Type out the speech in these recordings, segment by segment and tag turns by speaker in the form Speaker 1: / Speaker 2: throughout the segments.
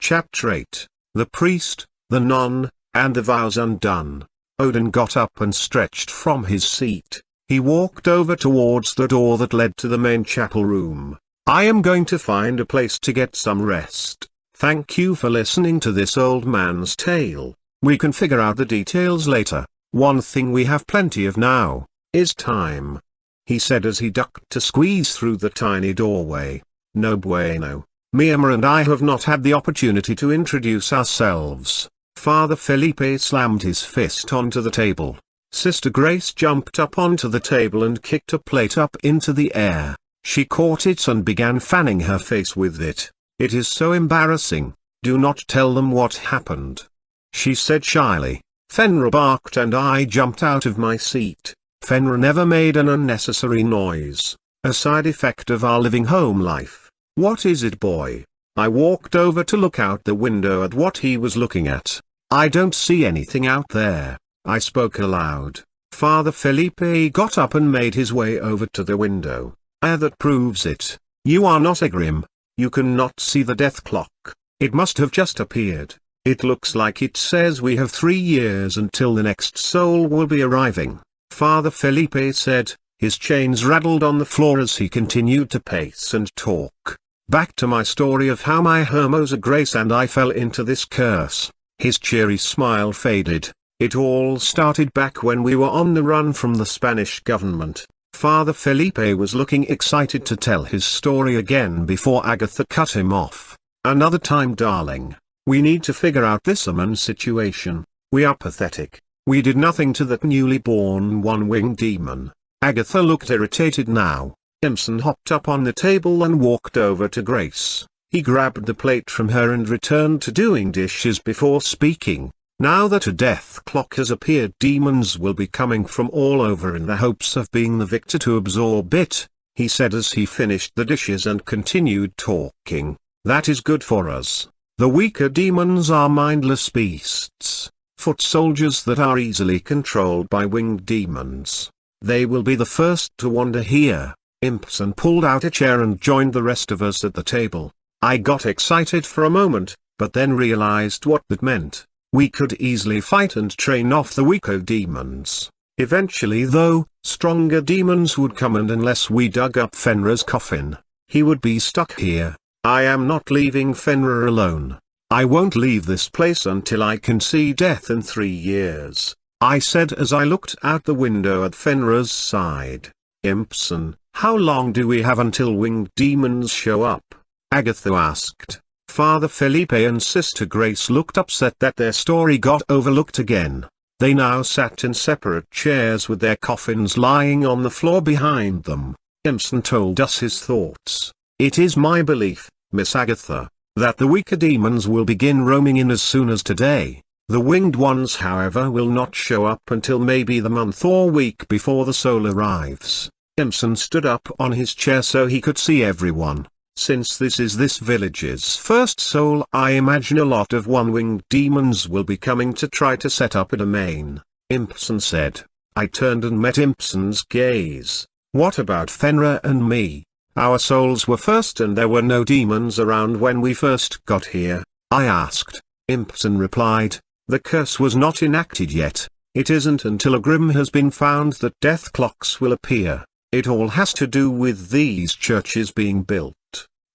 Speaker 1: Chapter 8. The Priest, the Nun, and the Vows Undone. Odin got up and stretched from his seat. He walked over towards the door that led to the main chapel room. I am going to find a place to get some rest. Thank you for listening to this old man's tale. We can figure out the details later. One thing we have plenty of now is time, he said as he ducked to squeeze through the tiny doorway. No bueno. Mima and I have not had the opportunity to introduce ourselves. Father Felipe slammed his fist onto the table. Sister Grace jumped up onto the table and kicked a plate up into the air. She caught it and began fanning her face with it. It is so embarrassing. Do not tell them what happened, she said shyly. Fenrir barked and I jumped out of my seat. Fenrir never made an unnecessary noise, a side effect of our living home life. What is it, boy? I walked over to look out the window at what he was looking at. I don't see anything out there, I spoke aloud. Father Felipe got up and made his way over to the window. That proves it. You are not a grim. You cannot see the death clock. It must have just appeared. It looks like it says we have 3 years until the next soul will be arriving. Father Felipe said. His chains rattled on the floor as he continued to pace and talk. Back to my story of how my hermosa Grace and I fell into this curse. His cheery smile faded. It all started back when we were on the run from the Spanish government. Father Felipe was looking excited to tell his story again before Agatha cut him off. Another time, darling. We need to figure out this Amen situation. We are pathetic. We did nothing to that newly born one-winged demon. Agatha looked irritated now. Imson hopped up on the table and walked over to Grace. He grabbed the plate from her and returned to doing dishes before speaking. Now that a death clock has appeared, demons will be coming from all over in the hopes of being the victor to absorb it, he said as he finished the dishes and continued talking. That is good for us. The weaker demons are mindless beasts, foot soldiers that are easily controlled by winged demons. They will be the first to wander here. Impson pulled out a chair and joined the rest of us at the table. I got excited for a moment, but then realized what that meant. We could easily fight and train off the weaker demons. Eventually though, stronger demons would come, and unless we dug up Fenrir's coffin, he would be stuck here. I am not leaving Fenrir alone. I won't leave this place until I can see death in 3 years, I said as I looked out the window at Fenrir's side. Impson, how long do we have until winged demons show up? Agatha asked. Father Felipe and Sister Grace looked upset that their story got overlooked again. They now sat in separate chairs with their coffins lying on the floor behind them. Impson told us his thoughts. It is my belief, Miss Agatha, that the weaker demons will begin roaming in as soon as today. The winged ones, however, will not show up until maybe the month or week before the soul arrives. Impson stood up on his chair so he could see everyone. Since this is this village's first soul, I imagine a lot of one-winged demons will be coming to try to set up a domain, Impson said. I turned and met Impson's gaze. What about Fenrir and me? Our souls were first and there were no demons around when we first got here, I asked. Impson replied. The curse was not enacted yet. It isn't until a grim has been found that death clocks will appear. It all has to do with these churches being built.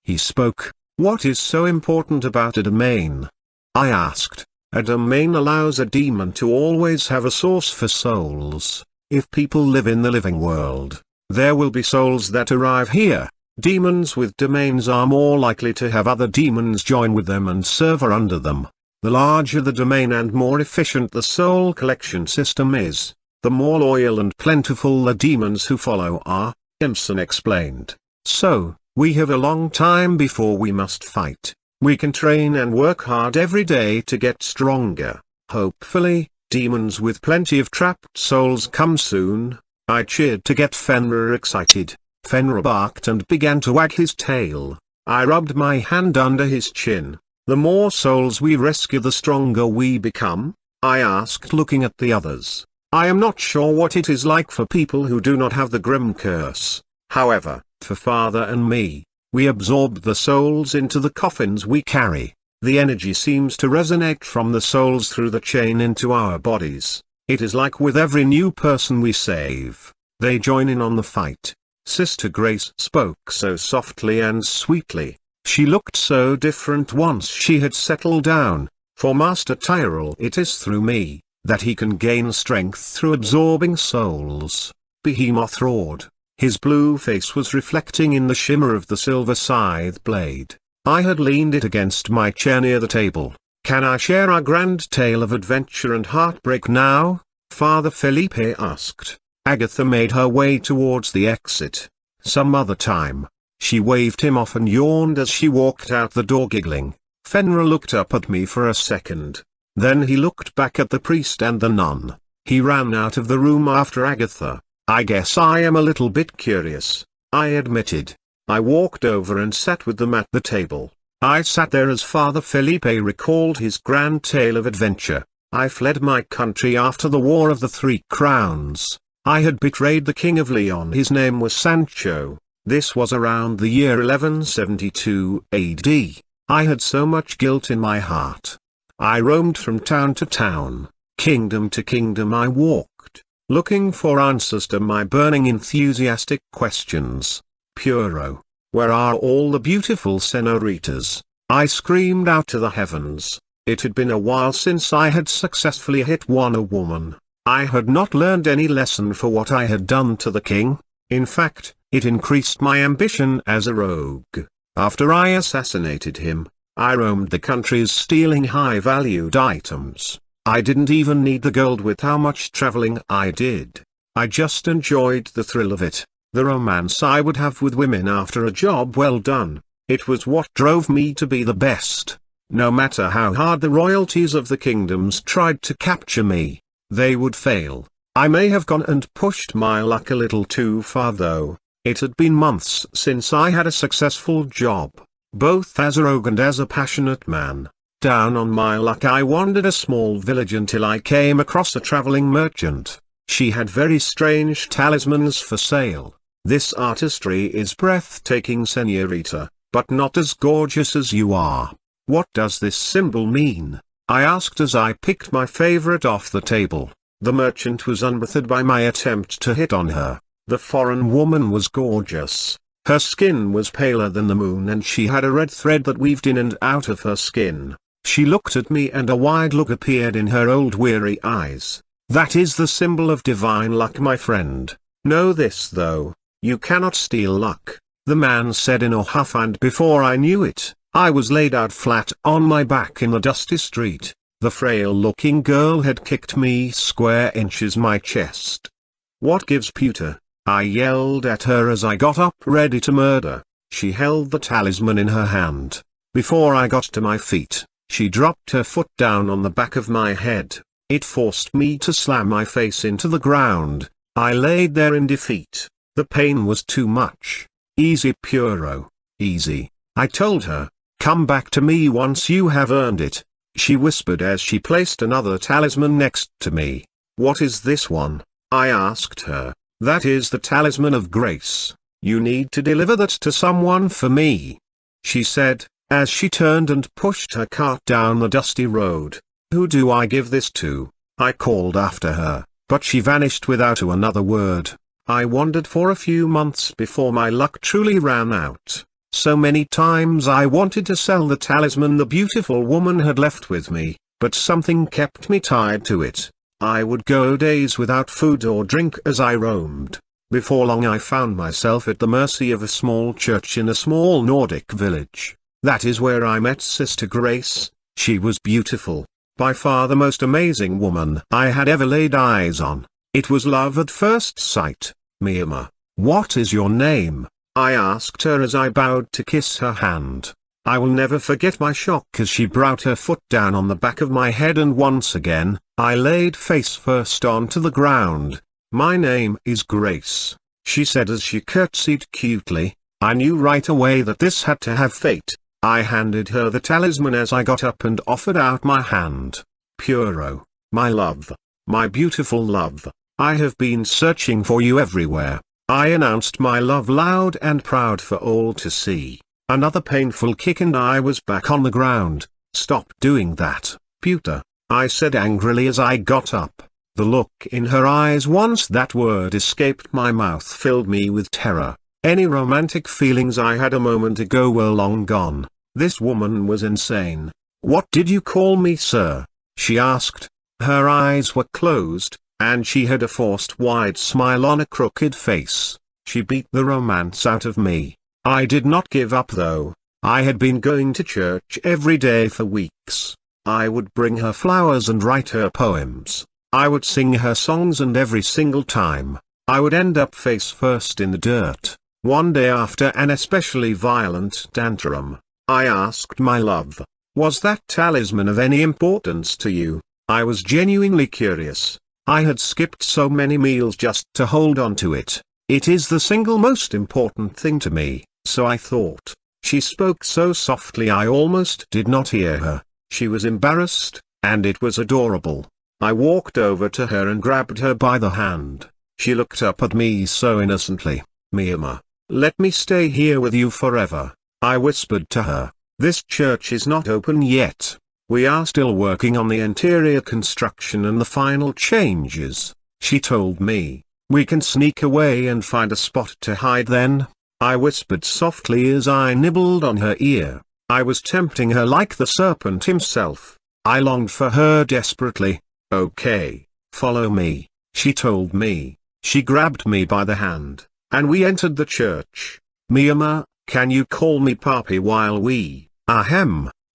Speaker 1: He spoke. What is so important about a domain? I asked. A domain allows a demon to always have a source for souls. If people live in the living world, there will be souls that arrive here. Demons with domains are more likely to have other demons join with them and serve under them. The larger the domain and more efficient the soul collection system is, the more loyal and plentiful the demons who follow are, Impson explained. So, we have a long time before we must fight. We can train and work hard every day to get stronger. Hopefully, demons with plenty of trapped souls come soon. I cheered to get Fenrir excited. Fenrir barked and began to wag his tail. I rubbed my hand under his chin. The more souls we rescue, the stronger we become? I asked, looking at the others. I am not sure what it is like for people who do not have the grim curse. However, for Father and me, we absorb the souls into the coffins we carry. The energy seems to resonate from the souls through the chain into our bodies. It is like with every new person we save, they join in on the fight. Sister Grace spoke so softly and sweetly. She looked so different once she had settled down. For Master Tyrell, it is through me that he can gain strength through absorbing souls. Behemoth roared. His blue face was reflecting in the shimmer of the silver scythe blade. I had leaned it against my chair near the table. "Can I share our grand tale of adventure and heartbreak now?" Father Felipe asked. Agatha made her way towards the exit. "Some other time." She waved him off and yawned as she walked out the door giggling. Fenrir looked up at me for a second. Then he looked back at the priest and the nun. He ran out of the room after Agatha. "I guess I am a little bit curious," I admitted. I walked over and sat with them at the table. I sat there as Father Felipe recalled his grand tale of adventure. I fled my country after the War of the Three Crowns. I had betrayed the King of Leon. His name was Sancho. This was around the year 1172 AD. I had so much guilt in my heart. I roamed from town to town, kingdom to kingdom I walked, looking for answers to my burning enthusiastic questions. "Puro, where are all the beautiful senoritas?" I screamed out to the heavens. It had been a while since I had successfully won a woman. I had not learned any lesson for what I had done to the king. In fact, it increased my ambition as a rogue. After I assassinated him, I roamed the countries stealing high-valued items. I didn't even need the gold with how much traveling I did. I just enjoyed the thrill of it, the romance I would have with women after a job well done. It was what drove me to be the best. No matter how hard the royalties of the kingdoms tried to capture me, they would fail. I may have gone and pushed my luck a little too far though. It had been months since I had a successful job, both as a rogue and as a passionate man. Down on my luck I wandered a small village until I came across a traveling merchant. She had very strange talismans for sale. "This artistry is breathtaking, señorita, but not as gorgeous as you are. What does this symbol mean?" I asked as I picked my favorite off the table. The merchant was unbothered by my attempt to hit on her. The foreign woman was gorgeous. Her skin was paler than the moon and she had a red thread that weaved in and out of her skin. She looked at me and a wide look appeared in her old weary eyes. "That is the symbol of divine luck, my friend. Know this though, you cannot steal luck," the man said in a huff, and before I knew it, I was laid out flat on my back in the dusty street. The frail-looking girl had kicked me square inches my chest. "What gives, pewter?" I yelled at her as I got up ready to murder. She held the talisman in her hand. Before I got to my feet, she dropped her foot down on the back of my head. It forced me to slam my face into the ground. I laid there in defeat. The pain was too much. "Easy, Puro, easy," I told her. "Come back to me once you have earned it," she whispered as she placed another talisman next to me. "What is this one?" I asked her. "That is the talisman of grace. You need to deliver that to someone for me," she said, as she turned and pushed her cart down the dusty road. "Who do I give this to?" I called after her, but she vanished without another word. I wandered for a few months before my luck truly ran out. So many times I wanted to sell the talisman the beautiful woman had left with me, but something kept me tied to it. I would go days without food or drink as I roamed. Before long I found myself at the mercy of a small church in a small Nordic village. That is where I met Sister Grace. She was beautiful, by far the most amazing woman I had ever laid eyes on. It was love at first sight. "Mima, what is your name?" I asked her as I bowed to kiss her hand. I will never forget my shock as she brought her foot down on the back of my head and once again, I laid face first onto the ground. "My name is Grace," she said as she curtsied cutely. I knew right away that this had to have fate. I handed her the talisman as I got up and offered out my hand. "Puro, my love, my beautiful love, I have been searching for you everywhere." I announced my love loud and proud for all to see. Another painful kick and I was back on the ground. Stop doing that, Pewter, I said angrily as I got up. The look in her eyes once that word escaped my mouth filled me with terror. Any romantic feelings I had a moment ago were long gone. This woman was insane. "What did you call me, sir?" she asked. Her eyes were closed, and she had a forced wide smile on a crooked face. She beat the romance out of me. I did not give up though. I had been going to church every day for weeks. I would bring her flowers and write her poems. I would sing her songs, and every single time, I would end up face first in the dirt. One day, after an especially violent tantrum, I asked my love, "Was that talisman of any importance to you?" I was genuinely curious. I had skipped so many meals just to hold on to it. It is the single most important thing to me, so I thought. She spoke so softly I almost did not hear her. She was embarrassed, and it was adorable. I walked over to her and grabbed her by the hand. She looked up at me so innocently. "Mima, let me stay here with you forever," I whispered to her. "This church is not open yet. We are still working on the interior construction and the final changes," she told me. "We can sneak away and find a spot to hide then," I whispered softly as I nibbled on her ear. I was tempting her like the serpent himself. I longed for her desperately. "Okay, follow me," she told me. She grabbed me by the hand, and we entered the church. "Mima, can you call me Papi while we,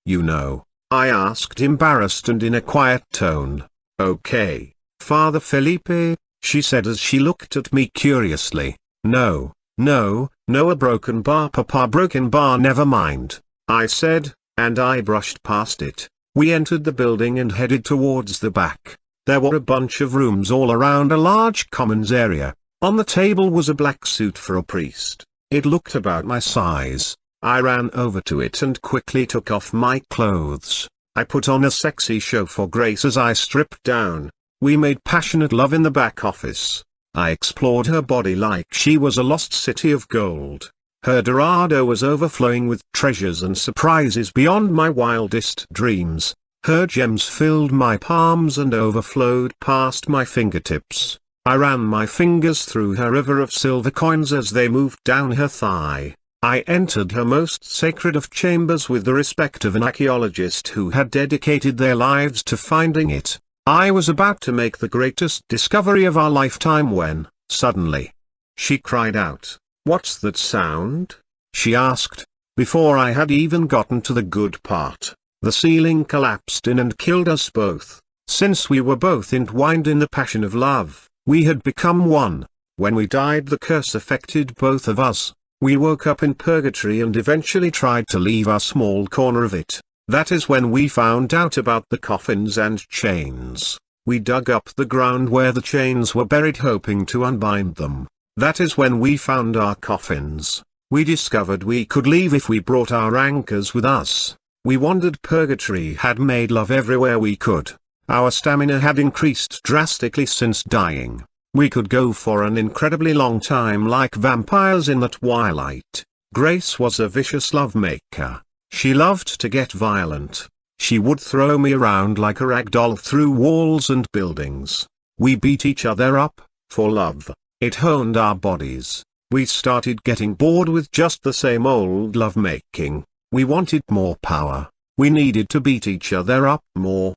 Speaker 1: you know?" I asked, embarrassed and in a quiet tone. "Okay, Father Felipe," she said as she looked at me curiously. No, a broken bar, Papa, broken bar, never mind," I said, and I brushed past it. We entered the building and headed towards the back. There were a bunch of rooms all around a large commons area. On the table was a black suit for a priest. It looked about my size. I ran over to it and quickly took off my clothes. I put on a sexy show for Grace as I stripped down. We made passionate love in the back office. I explored her body like she was a lost city of gold. Her Dorado was overflowing with treasures and surprises beyond my wildest dreams. Her gems filled my palms and overflowed past my fingertips. I ran my fingers through her river of silver coins as they moved down her thigh. I entered her most sacred of chambers with the respect of an archaeologist who had dedicated their lives to finding it. I was about to make the greatest discovery of our lifetime when, suddenly, she cried out. "What's that sound?" she asked. Before I had even gotten to the good part, the ceiling collapsed in and killed us both. Since we were both entwined in the passion of love, we had become one. When we died, the curse affected both of us. We woke up in purgatory and eventually tried to leave our small corner of it. That is when we found out about the coffins and chains. We dug up the ground where the chains were buried, hoping to unbind them. That is when we found our coffins. We discovered we could leave if we brought our anchors with us. We wandered purgatory, had made love everywhere we could. Our stamina had increased drastically since dying. We could go for an incredibly long time like vampires in the twilight. Grace was a vicious lovemaker. She loved to get violent. She would throw me around like a rag doll through walls and buildings. We beat each other up, for love. It honed our bodies. We started getting bored with just the same old lovemaking. We wanted more power. We needed to beat each other up more.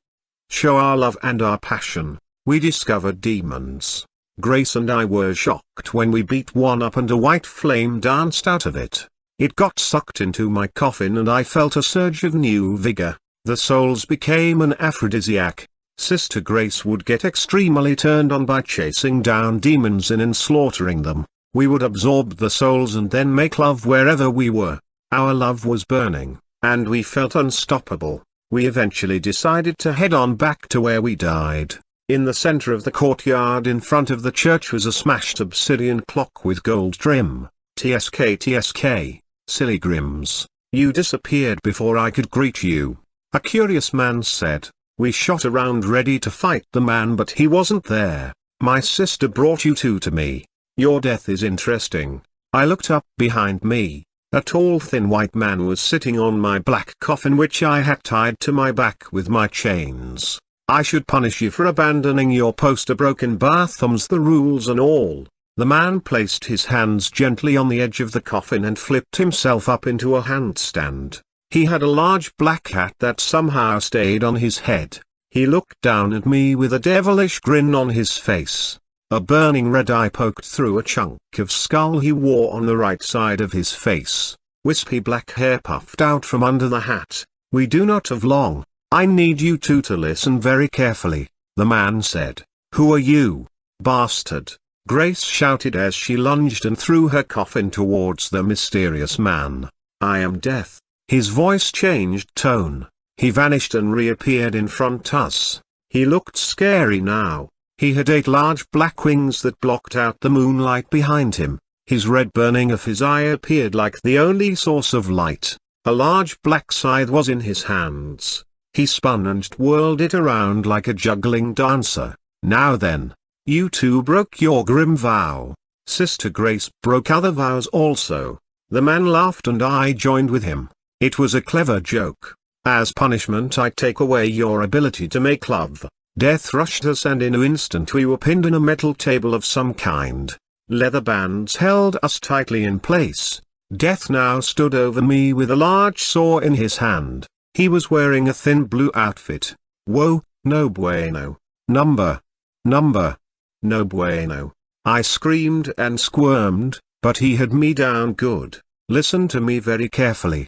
Speaker 1: Show our love and our passion. We discovered demons. Grace and I were shocked when we beat one up and a white flame danced out of it. It got sucked into my coffin and I felt a surge of new vigor. The souls became an aphrodisiac. Sister Grace would get extremely turned on by chasing down demons in and slaughtering them. We would absorb the souls and then make love wherever we were. Our love was burning, and we felt unstoppable. We eventually decided to head on back to where we died. In the center of the courtyard in front of the church was a smashed obsidian clock with gold trim. TSK, silly Grims. You disappeared before I could greet you, a curious man said. We shot around ready to fight the man, but he wasn't there. My sister brought you two to me. Your death is interesting. I looked up behind me. A tall thin white man was sitting on my black coffin which I had tied to my back with my chains. "I should punish you for abandoning your post, a broken bar, thumbs the rules and all." The man placed his hands gently on the edge of the coffin and flipped himself up into a handstand. He had a large black hat that somehow stayed on his head. He looked down at me with a devilish grin on his face. A burning red eye poked through a chunk of skull he wore on the right side of his face. Wispy black hair puffed out from under the hat. "We do not have long. I need you two to listen very carefully," the man said. "Who are you, bastard?" Grace shouted as she lunged and threw her coffin towards the mysterious man. "I am Death." His voice changed tone. He vanished and reappeared in front of us. He looked scary now. He had 8 large black wings that blocked out the moonlight behind him. His red burning of his eye appeared like the only source of light. A large black scythe was in his hands. He spun and twirled it around like a juggling dancer. "Now then, you two broke your grim vow. Sister Grace broke other vows also." The man laughed and I joined with him. It was a clever joke. "As punishment I take away your ability to make love." Death rushed us and in an instant we were pinned in a metal table of some kind. Leather bands held us tightly in place. Death now stood over me with a large saw in his hand. He was wearing a thin blue outfit. Whoa, no bueno. Number. No bueno. I screamed and squirmed, but he had me down good. "Listen to me very carefully."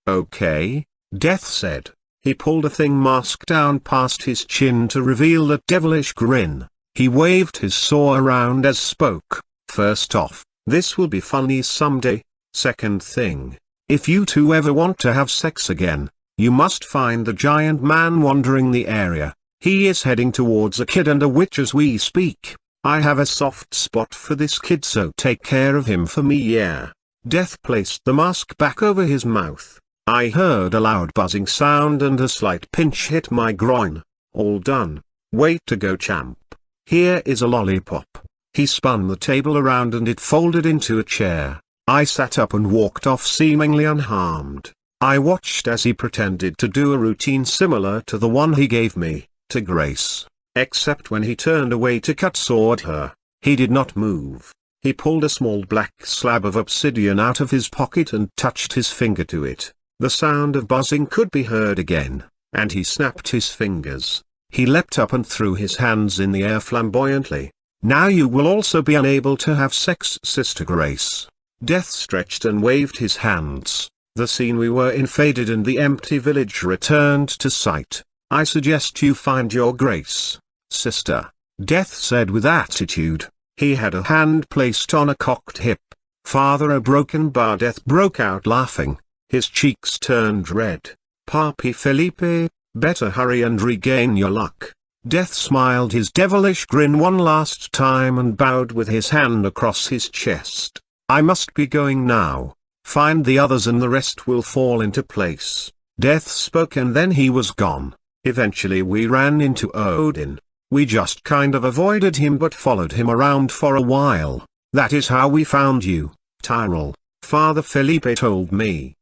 Speaker 1: "Okay," Death said. He pulled a thin mask down past his chin to reveal that devilish grin. He waved his saw around as spoke. "First off, this will be funny someday. Second thing, if you two ever want to have sex again, you must find the giant man wandering the area. He is heading towards a kid and a witch as we speak. I have a soft spot for this kid, so take care of him for me, yeah." Death placed the mask back over his mouth. I heard a loud buzzing sound and a slight pinch hit my groin. "All done. Way to go, champ. Here is a lollipop." He spun the table around and it folded into a chair. I sat up and walked off seemingly unharmed. I watched as he pretended to do a routine similar to the one he gave me, to Grace. Except when he turned away to cut sword her, he did not move. He pulled a small black slab of obsidian out of his pocket and touched his finger to it. The sound of buzzing could be heard again, and he snapped his fingers. He leapt up and threw his hands in the air flamboyantly. "Now you will also be unable to have sex, Sister Grace." Death stretched and waved his hands. The scene we were in faded and the empty village returned to sight. "I suggest you find your Grace, sister," Death said with attitude. He had a hand placed on a cocked hip. "Father, a broken bar." Death broke out laughing. His cheeks turned red. "Papi Felipe, better hurry and regain your luck." Death smiled his devilish grin one last time and bowed with his hand across his chest. "I must be going now. Find the others and the rest will fall into place." Death spoke and then he was gone. Eventually we ran into Odin. We just kind of avoided him but followed him around for a while. "That is how we found you, Tyrell," Father Felipe told me.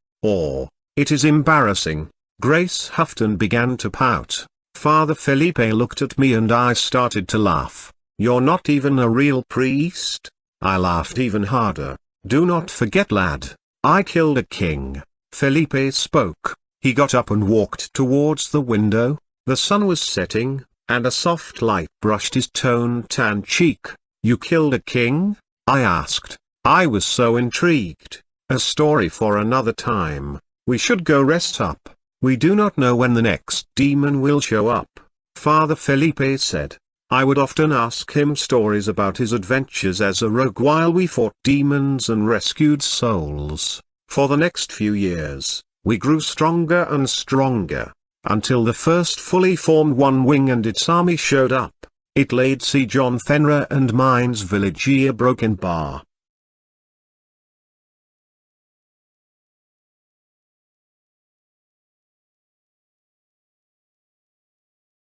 Speaker 1: It is embarrassing." Grace huffed and began to pout. Father Felipe looked at me and I started to laugh. "You're not even a real priest?" I laughed even harder. "Do not forget, lad, I killed a king." Felipe spoke. He got up and walked towards the window. The sun was setting, and a soft light brushed his tan cheek. "You killed a king?" I asked. I was so intrigued. "A story for another time. We should go rest up. We do not know when the next demon will show up," Father Felipe said. I would often ask him stories about his adventures as a rogue while we fought demons and rescued souls. For the next few years, we grew stronger and stronger, until the first fully formed One Wing and its army showed up. It laid siege on Fenrir and mine's village, a broken bar.